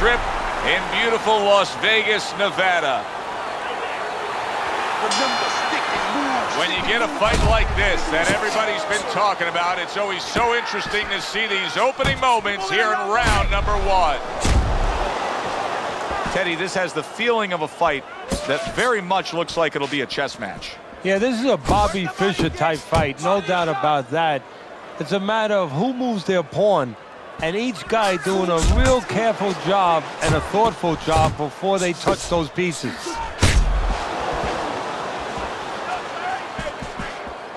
Strip in beautiful Las Vegas, Nevada. When you get a fight like this that everybody's been talking about, it's always so interesting to see these opening moments here in round number 1. Teddy, this has the feeling of a fight that very much looks like it'll be a chess match. Yeah, this is a Bobby Fischer type fight, no doubt about that. It's a matter of who moves their pawn, and each guy doing a real careful job and a thoughtful job before they touch those pieces.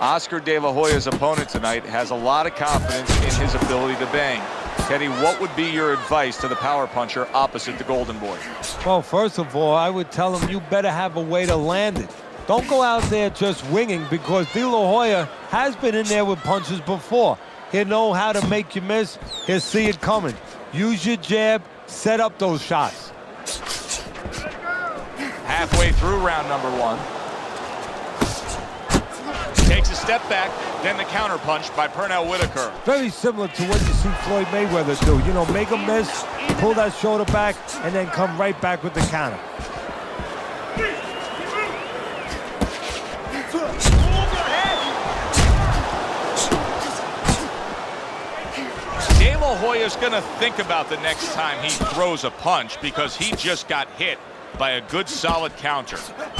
Oscar De La Hoya's opponent tonight has a lot of confidence in his ability to bang. Teddy, what would be your advice to the power puncher opposite the Golden Boy? Well, first of all, I would tell him you better have a way to land it. Don't go out there just winging, because De La Hoya has been in there with punches before. He'll know how to make you miss. He'll see it coming. Use your jab, set up those shots. Halfway through round number 1. Takes a step back, then the counter punch by Pernell Whittaker. Very similar to what you see Floyd Mayweather do. You know, make a miss, pull that shoulder back, and then come right back with the counter. De La Hoya's gonna think about the next time he throws a punch, because he just got hit by a good solid counter.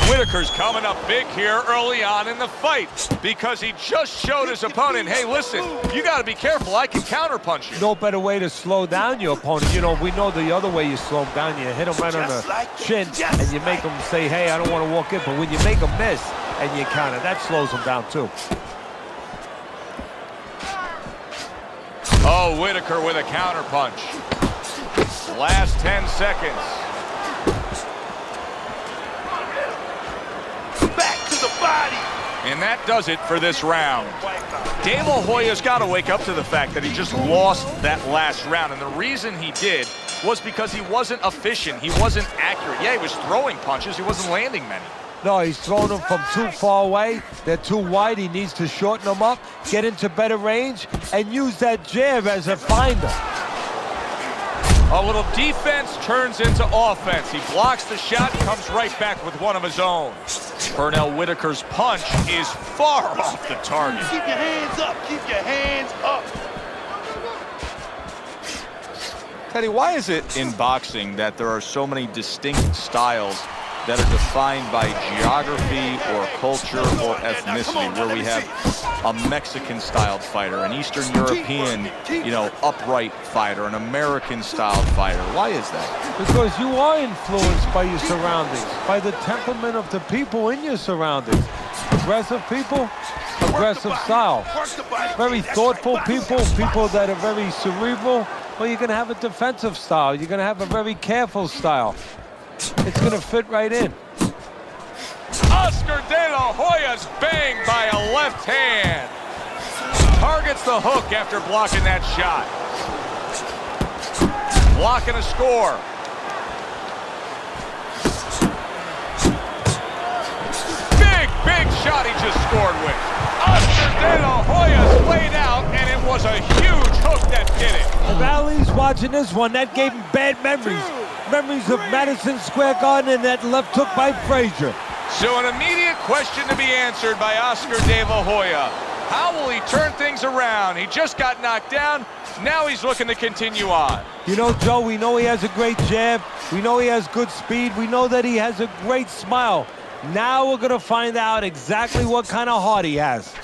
Whittaker's coming up big here early on in the fight, because he just showed his opponent, hey, listen, you got to be careful. I can counter punch you. No better way to slow down your opponent. You know, we know the other way you slow him down. You hit him right on the chin, and you make him say, hey, I don't want to walk in. But when you make him miss and you counter, that slows him down too. Oh, Whittaker with a counter punch. Last 10 seconds. And that does it for this round. De La Hoya's got to wake up to the fact that he just lost that last round. And the reason he did was because he wasn't efficient. He wasn't accurate. Yeah, he was throwing punches. He wasn't landing many. No, he's throwing them from too far away. They're too wide. He needs to shorten them up, get into better range, and use that jab as a finder. A little defense turns into offense. He blocks the shot, comes right back with one of his own. Pernell Whittaker's punch is far off the target. Keep your hands up. Keep your hands up. Teddy, why is it in boxing that there are so many distinct styles that are defined by geography or culture or ethnicity, where we have a Mexican-styled fighter, an Eastern European, upright fighter, an American-styled fighter? Why is that? Because you are influenced by your surroundings, by the temperament of the people in your surroundings. Aggressive people, aggressive style. Very thoughtful people, people that are very cerebral, well, you're going to have a defensive style. You're going to have a very careful style. It's going to fit right in. Oscar De La Hoya's banged by a left hand. Targets the hook after blocking that shot. Blocking a score. Big shot he just scored with. Oscar De La Hoya's laid out, and it was a huge hook that did it. If Ali's watching this one, that gave him bad memories. Memories of Madison Square Garden and that left hook by Frazier. So an immediate question to be answered by Oscar De La Hoya. How will he turn things around? He just got knocked down. Now he's looking to continue on. You know, Joe, we know he has a great jab. We know he has good speed. We know that he has a great smile. Now we're going to find out exactly what kind of heart he has.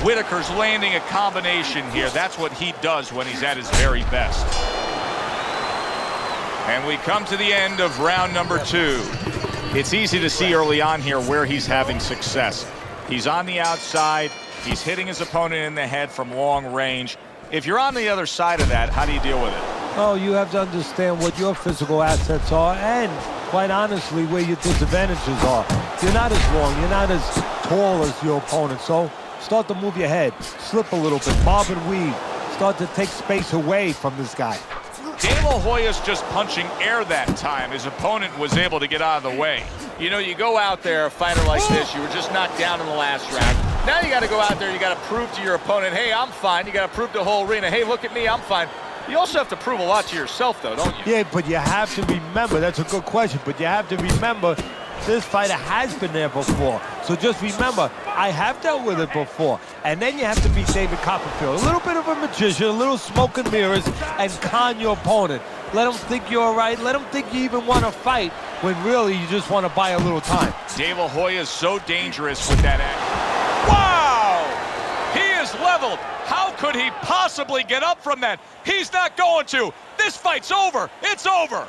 Whittaker's landing a combination here. That's what he does when he's at his very best. And we come to the end of round number 2. It's easy to see early on here where he's having success. He's on the outside. He's hitting his opponent in the head from long range. If you're on the other side of that, how do you deal with it? Oh, you have to understand what your physical assets are and, quite honestly, where your disadvantages are. You're not as long. You're not as tall as your opponent. So start to move your head, slip a little bit, bob and weave. Start to take space away from this guy. De La Hoya's just punching air that time. His opponent was able to get out of the way. You know, you go out there, a fighter like this, you were just knocked down in the last round. Now you got to go out there, you got to prove to your opponent, hey, I'm fine. You got to prove to the whole arena, hey, look at me, I'm fine. You also have to prove a lot to yourself, though, don't you? Yeah, but you have to remember, that's a good question, but you have to remember this fighter has been there before. So just remember, I have dealt with it before. And then you have to be David Copperfield. A little bit of a magician, a little smoke and mirrors, and con your opponent. Let him think you're all right. Let him think you even want to fight when really you just want to buy a little time. David Hoya is so dangerous with that action. Wow! He is leveled. How could he possibly get up from that? He's not going to. This fight's over. It's over.